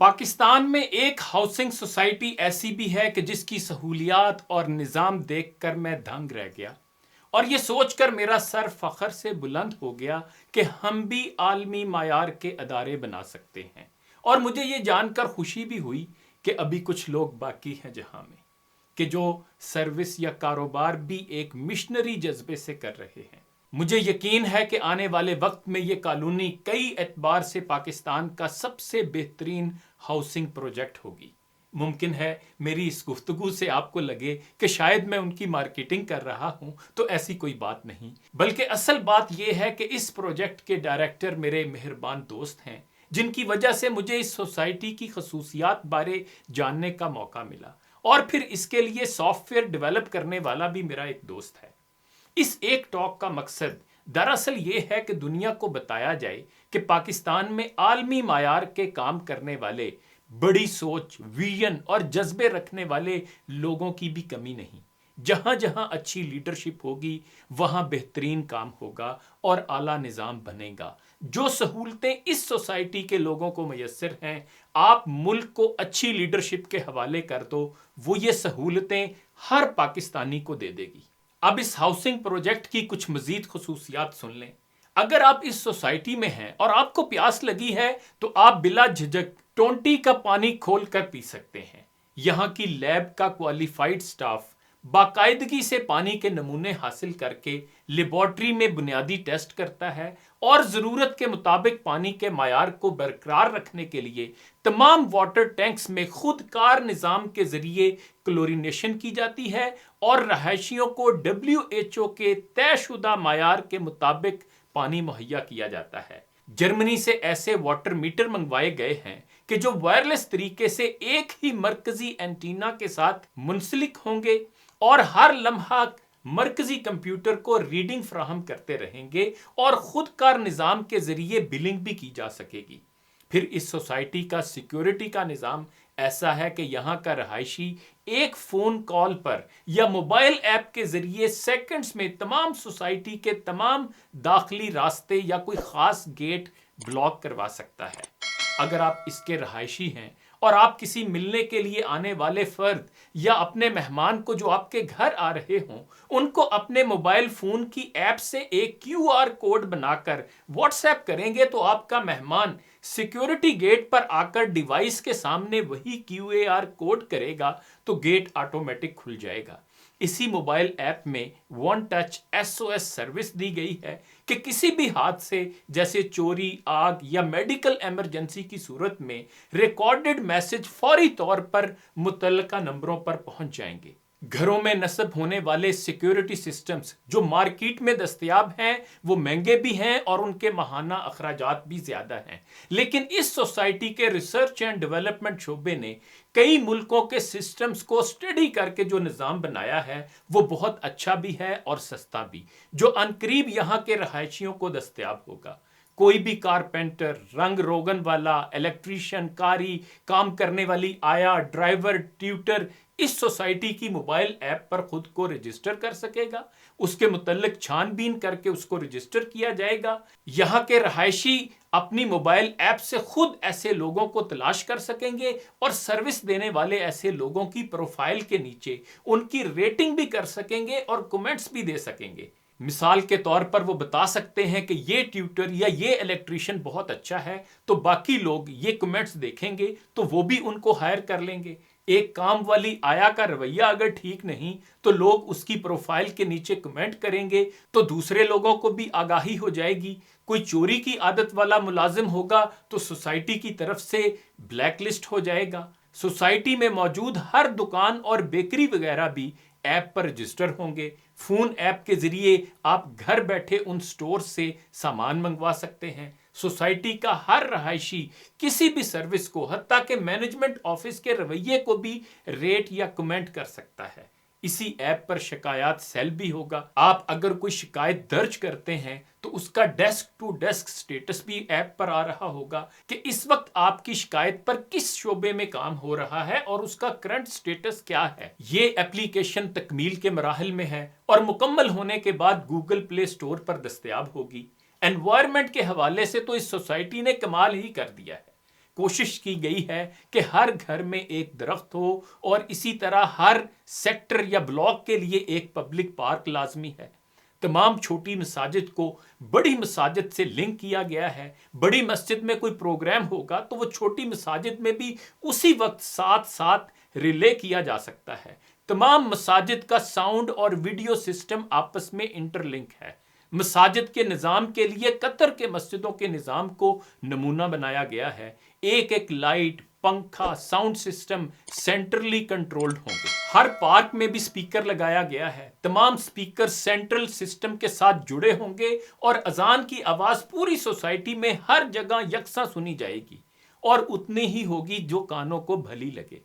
پاکستان میں ایک housing society ایسی بھی ہے کہ جس کی سہولیات اور نظام دیکھ کر میں دنگ رہ گیا اور یہ سوچ کر میرا سر فخر سے بلند ہو گیا کہ ہم بھی عالمی معیار کے ادارے بنا سکتے ہیں۔ اور مجھے یہ جان کر خوشی بھی ہوئی کہ ابھی کچھ لوگ باقی ہیں جہاں میں کہ جو سروس یا کاروبار بھی ایک مشنری جذبے سے کر رہے ہیں۔ مجھے یقین ہے کہ آنے والے وقت میں یہ کالونی کئی اعتبار سے پاکستان کا سب سے بہترین ہاؤسنگ پروجیکٹ ہوگی۔ ممکن ہے میری اس گفتگو سے آپ کو لگے کہ شاید میں ان کی مارکیٹنگ کر رہا ہوں، تو ایسی کوئی بات نہیں، بلکہ اصل بات یہ ہے کہ اس پروجیکٹ کے ڈائریکٹر میرے مہربان دوست ہیں، جن کی وجہ سے مجھے اس سوسائٹی کی خصوصیات بارے جاننے کا موقع ملا، اور پھر اس کے لیے سافٹ ویئر ڈیولپ کرنے والا بھی میرا ایک دوست ہے۔ اس ایک ٹاک کا مقصد دراصل یہ ہے کہ دنیا کو بتایا جائے کہ پاکستان میں عالمی معیار کے کام کرنے والے، بڑی سوچ، ویژن اور جذبے رکھنے والے لوگوں کی بھی کمی نہیں۔ جہاں جہاں اچھی لیڈرشپ ہوگی وہاں بہترین کام ہوگا اور اعلیٰ نظام بنے گا۔ جو سہولتیں اس سوسائٹی کے لوگوں کو میسر ہیں، آپ ملک کو اچھی لیڈرشپ کے حوالے کر دو، وہ یہ سہولتیں ہر پاکستانی کو دے دے گی۔ اب اس ہاؤسنگ پروجیکٹ کی کچھ مزید خصوصیات سن لیں۔ اگر آپ اس سوسائٹی میں ہیں اور آپ کو پیاس لگی ہے تو آپ بلا جھجک ٹونٹی کا پانی کھول کر پی سکتے ہیں۔ یہاں کی لیب کا کوالیفائڈ سٹاف باقاعدگی سے پانی کے نمونے حاصل کر کے لیبارٹری میں بنیادی ٹیسٹ کرتا ہے اور ضرورت کے مطابق پانی کے معیار کو برقرار رکھنے کے لیے تمام واٹر ٹینکس میں خود کار نظام کے ذریعے کلورینیشن کی جاتی ہے اور رہائشیوں کو WHO کے طے شدہ معیار کے مطابق پانی مہیا کیا جاتا ہے۔ جرمنی سے ایسے واٹر میٹر منگوائے گئے ہیں کہ جو وائرلیس طریقے سے ایک ہی مرکزی اینٹینا کے ساتھ منسلک ہوں گے اور ہر لمحہ مرکزی کمپیوٹر کو ریڈنگ فراہم کرتے رہیں گے اور خود کار نظام کے ذریعے بلنگ بھی کی جا سکے گی۔ پھر اس سوسائٹی کا سیکیورٹی کا نظام ایسا ہے کہ یہاں کا رہائشی ایک فون کال پر یا موبائل ایپ کے ذریعے سیکنڈز میں تمام سوسائٹی کے تمام داخلی راستے یا کوئی خاص گیٹ بلاک کروا سکتا ہے۔ اگر آپ اس کے رہائشی ہیں اور آپ کسی ملنے کے لیے آنے والے فرد یا اپنے مہمان کو جو آپ کے گھر آ رہے ہوں ان کو اپنے موبائل فون کی ایپ سے ایک QR کوڈ بنا کر واٹس ایپ کریں گے تو آپ کا مہمان سیکیورٹی گیٹ پر آ کر ڈیوائس کے سامنے وہی QAR کوڈ کرے گا تو گیٹ آٹومیٹک کھل جائے گا۔ اسی موبائل ایپ میں ون ٹچ SOS سروس دی گئی ہے کہ کسی بھی حادثے جیسے چوری، آگ یا میڈیکل ایمرجنسی کی صورت میں ریکارڈڈ میسج فوری طور پر متعلقہ نمبروں پر پہنچ جائیں گے۔ گھروں میں نصب ہونے والے سیکیورٹی سسٹمز جو مارکیٹ میں دستیاب ہیں وہ مہنگے بھی ہیں اور ان کے ماہانہ اخراجات بھی زیادہ ہیں، لیکن اس سوسائٹی کے ریسرچ اینڈ ڈیولپمنٹ شعبے نے کئی ملکوں کے سسٹمز کو اسٹڈی کر کے جو نظام بنایا ہے وہ بہت اچھا بھی ہے اور سستا بھی، جو عنقریب یہاں کے رہائشیوں کو دستیاب ہوگا۔ کوئی بھی کارپینٹر، رنگ روگن والا، الیکٹریشین، کاری کام کرنے والی آیا، ڈرائیور، ٹیوٹر اس سوسائٹی کی موبائل ایپ پر خود کو رجسٹر کر سکے گا، اس کے متعلق چھان بین کر کے اس کو رجسٹر کیا جائے گا۔ یہاں کے رہائشی اپنی موبائل ایپ سے خود ایسے لوگوں کو تلاش کر سکیں گے اور سروس دینے والے ایسے لوگوں کی پروفائل کے نیچے ان کی ریٹنگ بھی کر سکیں گے اور کمنٹس بھی دے سکیں گے۔ مثال کے طور پر وہ بتا سکتے ہیں کہ یہ ٹیوٹر یا یہ الیکٹریشین بہت اچھا ہے، تو باقی لوگ یہ کمنٹس دیکھیں گے تو وہ بھی ان کو ہائر کر لیں گے۔ ایک کام والی آیا کا رویہ اگر ٹھیک نہیں تو لوگ اس کی پروفائل کے نیچے کمنٹ کریں گے تو دوسرے لوگوں کو بھی آگاہی ہو جائے گی۔ کوئی چوری کی عادت والا ملازم ہوگا تو سوسائٹی کی طرف سے بلیک لسٹ ہو جائے گا۔ سوسائٹی میں موجود ہر دکان اور بیکری وغیرہ بھی ایپ پر رجسٹر ہوں گے۔ فون ایپ کے ذریعے آپ گھر بیٹھے ان سٹور سے سامان منگوا سکتے ہیں۔ سوسائٹی کا ہر رہائشی کسی بھی سروس کو، حتیٰ کہ مینجمنٹ آفس کے رویے کو بھی ریٹ یا کمنٹ کر سکتا ہے۔ اسی ایپ پر شکایات سیل بھی ہوگا۔ آپ اگر کوئی شکایت درج کرتے ہیں تو اس کا ڈیسک ٹو ڈیسک سٹیٹس بھی ایپ پر آ رہا ہوگا کہ اس وقت آپ کی شکایت پر کس شعبے میں کام ہو رہا ہے اور اس کا کرنٹ سٹیٹس کیا ہے۔ یہ ایپلیکیشن تکمیل کے مراحل میں ہے اور مکمل ہونے کے بعد گوگل پلے اسٹور پر دستیاب ہوگی۔ انوائرمنٹ کے حوالے سے تو اس سوسائٹی نے کمال ہی کر دیا ہے۔ کوشش کی گئی ہے کہ ہر گھر میں ایک درخت ہو اور اسی طرح ہر سیکٹر یا بلاک کے لیے ایک پبلک پارک لازمی ہے۔ تمام چھوٹی مساجد کو بڑی مساجد سے لنک کیا گیا ہے۔ بڑی مسجد میں کوئی پروگرام ہوگا تو وہ چھوٹی مساجد میں بھی اسی وقت ساتھ ساتھ ریلے کیا جا سکتا ہے۔ تمام مساجد کا ساؤنڈ اور ویڈیو سسٹم آپس میں انٹر لنک ہے۔ مساجد کے نظام کے لیے قطر کے مسجدوں کے نظام کو نمونہ بنایا گیا ہے۔ ایک ایک لائٹ، پنکھا، ساؤنڈ سسٹم سینٹرلی کنٹرولڈ ہوں گے۔ ہر پارک میں بھی سپیکر لگایا گیا ہے۔ تمام سپیکر سینٹرل سسٹم کے ساتھ جڑے ہوں گے اور اذان کی آواز پوری سوسائٹی میں ہر جگہ یکساں سنی جائے گی اور اتنی ہی ہوگی جو کانوں کو بھلی لگے۔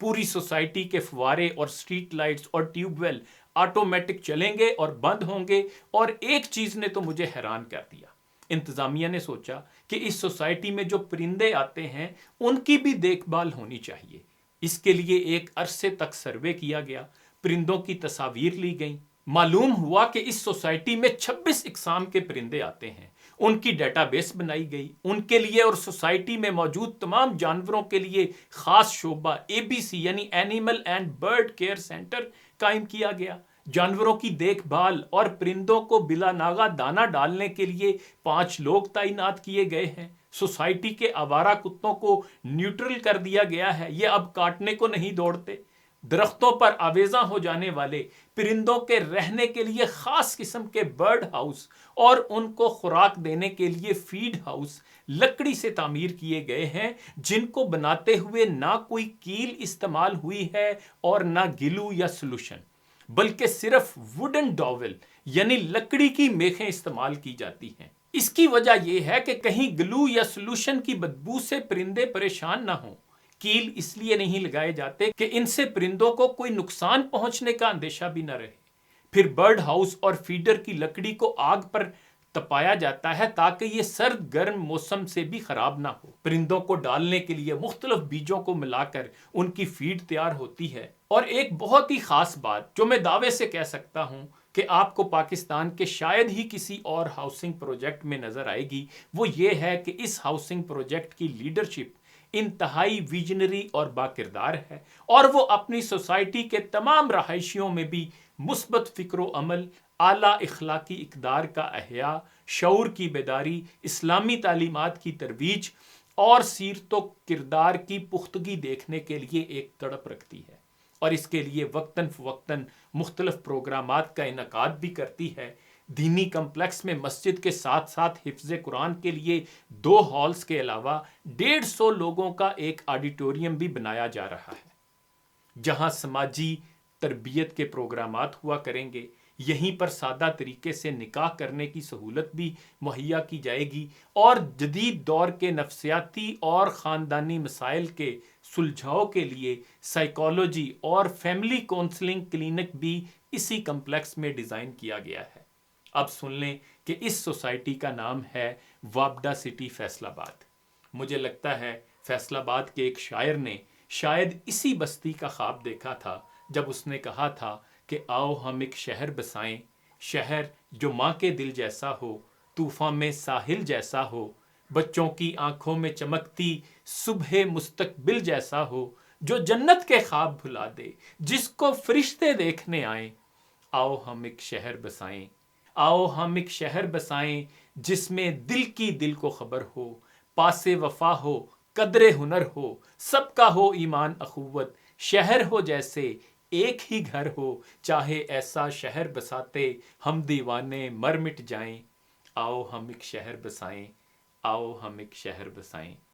پوری سوسائٹی کے فوارے اور سٹریٹ لائٹس اور ٹیوب ویل آٹومیٹک چلیں گے اور بند ہوں گے۔ اور ایک چیز نے تو مجھے حیران کر دیا، انتظامیہ نے سوچا کہ اس سوسائٹی میں جو پرندے آتے ہیں ان کی بھی دیکھ بھال ہونی چاہیے۔ اس کے لیے ایک عرصے تک سروے کیا گیا، پرندوں کی تصاویر لی گئیں۔ معلوم ہوا کہ اس سوسائٹی میں 26 اقسام کے پرندے آتے ہیں۔ ان کی ڈیٹا بیس بنائی گئی، ان کے لیے اور سوسائٹی میں موجود تمام جانوروں کے لیے خاص شعبہ ABC یعنی animal and bird care centre قائم کیا گیا۔ جانوروں کی دیکھ بھال اور پرندوں کو بلا ناغہ دانہ ڈالنے کے لیے 5 لوگ تعینات کیے گئے ہیں۔ سوسائٹی کے آوارہ کتوں کو نیوٹرل کر دیا گیا ہے، یہ اب کاٹنے کو نہیں دوڑتے۔ درختوں پر آویزاں ہو جانے والے پرندوں کے رہنے کے لیے خاص قسم کے برڈ ہاؤس اور ان کو خوراک دینے کے لیے فیڈ ہاؤس لکڑی سے تعمیر کیے گئے ہیں، جن کو بناتے ہوئے نہ کوئی کیل استعمال ہوئی ہے اور نہ گلو یا سلوشن، بلکہ صرف ووڈن ڈاول یعنی لکڑی کی میخیں استعمال کی جاتی ہیں۔ اس کی وجہ یہ ہے کہ کہیں گلو یا سلوشن کی بدبو سے پرندے پریشان نہ ہوں۔ کیل اس لیے نہیں لگائے جاتے کہ ان سے پرندوں کو کوئی نقصان پہنچنے کا اندیشہ بھی نہ رہے۔ پھر برڈ ہاؤس اور فیڈر کی لکڑی کو آگ پر تپایا جاتا ہے تاکہ یہ سرد گرم موسم سے بھی خراب نہ ہو۔ پرندوں کو ڈالنے کے لیے مختلف بیجوں کو ملا کر ان کی فیڈ تیار ہوتی ہے۔ اور ایک بہت ہی خاص بات جو میں دعوے سے کہہ سکتا ہوں کہ آپ کو پاکستان کے شاید ہی کسی اور ہاؤسنگ پروجیکٹ میں نظر آئے گی، وہ یہ ہے کہ اس ہاؤسنگ پروجیکٹ کی لیڈرشپ انتہائی ویژنری اور باکردار ہے، اور وہ اپنی سوسائٹی کے تمام رہائشیوں میں بھی مثبت فکر و عمل، اعلیٰ اخلاقی اقدار کا احیاء، شعور کی بیداری، اسلامی تعلیمات کی ترویج اور سیرت و کردار کی پختگی دیکھنے کے لیے ایک تڑپ رکھتی ہے، اور اس کے لیے وقتاً فوقتاً مختلف پروگرامات کا انعقاد بھی کرتی ہے۔ دینی کمپلیکس میں مسجد کے ساتھ ساتھ حفظ قرآن کے لیے 2 ہالز کے علاوہ 150 لوگوں کا ایک آڈیٹوریم بھی بنایا جا رہا ہے، جہاں سماجی تربیت کے پروگرامات ہوا کریں گے۔ یہیں پر سادہ طریقے سے نکاح کرنے کی سہولت بھی مہیا کی جائے گی، اور جدید دور کے نفسیاتی اور خاندانی مسائل کے سلجھاؤ کے لیے سائیکالوجی اور فیملی کونسلنگ کلینک بھی اسی کمپلیکس میں ڈیزائن کیا گیا ہے۔ اب سن لیں کہ اس سوسائٹی کا نام ہے وابڈا سٹی فیصل آباد۔ مجھے لگتا ہے فیصل آباد کے ایک شاعر نے شاید اسی بستی کا خواب دیکھا تھا جب اس نے کہا تھا کہ آؤ ہم ایک شہر بسائیں، شہر جو ماں کے دل جیسا ہو، طوفان میں ساحل جیسا ہو، بچوں کی آنکھوں میں چمکتی صبح مستقبل جیسا ہو، جو جنت کے خواب بھلا دے، جس کو فرشتے دیکھنے آئیں۔ آؤ ہم ایک شہر بسائیں، آؤ ہم ایک شہر بسائیں، جس میں دل کی دل کو خبر ہو، پاس وفا ہو، قدر ہنر ہو، سب کا ہو ایمان اخوت، شہر ہو جیسے ایک ہی گھر ہو، چاہے ایسا شہر بساتے ہم دیوانے مر مٹ جائیں۔ آؤ ہم ایک شہر بسائیں، آؤ ہم ایک شہر بسائیں۔